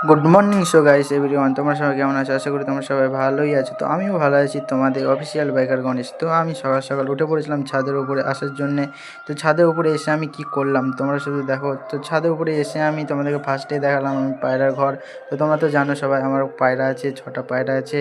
Good morning so guys everyone, তোমরা সবাই কেমন আছো? আশা করি তোমরা সবাই ভালোই আছো। তো আমিও ভালো আছি, তোমাদের অফিসিয়াল বাইকার গণেশ। তো আমি সকাল সকাল উঠে পড়েছিলাম ছাদের উপরে আসার জন্যে। তো ছাদের উপরে এসে আমি কি করলাম তোমরা শুধু দেখো। তো ছাদের উপরে এসে আমি তোমাদেরকে ফার্স্টে দেখালাম আমি পায়রার ঘর। তো তোমরা তো জানো সবাই আমার পায়রা আছে, 6টা পায়রা আছে।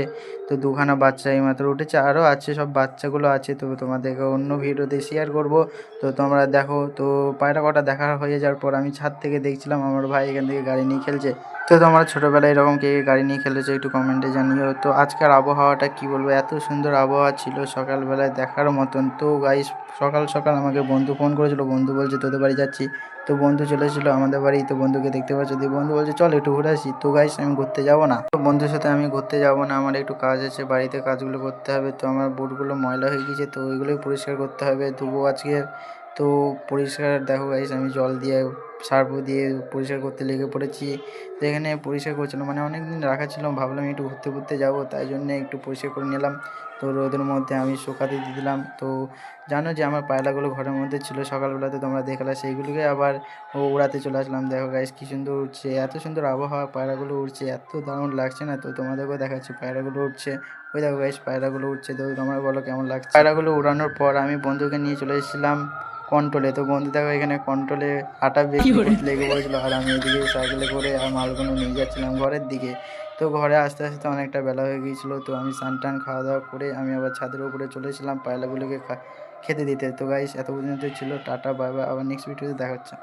তো 2খানা বাচ্চা এইমাত্র উঠেছে, আরও আছে, সব বাচ্চাগুলো আছে। তো তোমাদেরকে অন্য ভিডিওতে শেয়ার করব। তো তোমরা দেখো। তো পায়রা কটা দেখা হয়ে যাওয়ার পর আমি ছাদ থেকে দেখছিলাম আমার ভাই এখান থেকে গাড়ি নিয়ে খেলছে। তো তোমরা ছোটোবেলায় এরকম কে কে গাড়ি নিয়ে খেলেছো একটু কমেন্টে জানিও। তো আজকের আবহাওয়াটা কি বলবো, এত সুন্দর আবহাওয়া ছিল সকালবেলায় দেখার মতন। তো গাইস সকাল সকাল আমাকে বন্ধু ফোন করেছিল, বন্ধু বলছে তোদের বাড়ি যাচ্ছি। তো বন্ধু চলে এসেছিলো আমাদের বাড়ি, তো বন্ধুকে দেখতে পাচ্ছ। দিয়ে বন্ধু বলছে চল একটু ঘুরে আসি। তো গাইস আমি ঘুরতে যাবো না, তো বন্ধুর সাথে আমি ঘুরতে যাবো না, আমার একটু কাজ আছে, বাড়িতে কাজগুলো করতে হবে। তো আমার বুটগুলো ময়লা হয়ে গিয়েছে, তো ওইগুলোই পরিষ্কার করতে হবে ধুবো আজকে। তো পরিষ্কার দেখো গাইস আমি জল দিয়ে সার্ফ দিয়ে পরিষ্কার করতে লেগে পড়েছি। তো এখানে পরিষ্কার করছিলাম, মানে অনেক দিন রাখা ছিল, ভাবলাম একটু ঘুরতে ঘুরতে যাবো, তাই জন্যে একটু পরিষ্কার করে নিলাম। তো রোদের মধ্যে আমি শুকাতে দিয়ে দিলাম। তো জানো যে আমার পায়রাগুলো ঘরের মধ্যে ছিল, সকালবেলাতে তোমরা দেখলা, সেইগুলোকে আবার উড়াতে চলে আসলাম। দেখো গাইস কি সুন্দর উঠছে, এত সুন্দর আবহাওয়া, পায়রাগুলো উঠছে, এত দারুণ লাগছে না? তো তোমাদেরকেও দেখাচ্ছি পায়রাগুলো উঠছে। ওই দেখো গাইস পায়রাগুলো উঠছে, তো তোমরা বলো কেমন লাগছে? পায়রাগুলো উড়ানোর পর আমি বন্ধুকে নিয়ে চলে এসেছিলাম কন্ট্রোলে। তো বন্ধু দেখো এখানে কন্ট্রোলে আটা বিক্রি করতে লেগে পড়েছিল, আর আমি এদিকে সাইকেলে করে আর মালগুলো নিয়ে যাচ্ছিলাম ঘরের দিকে। তো ঘরে আসতে আসতে অনেকটা বেলা হয়ে গিয়েছিলো। তো আমি স্নান টান খাওয়া দাওয়া করে আমি আবার ছাদের উপরে চলেছিলাম পায়রাগুলোকে খেতে দিতে। তো গাইস এত পর্যন্ত ছিল, টাটা বাই বাই, আবার নেক্সট ভিডিওতে দেখা হচ্ছে।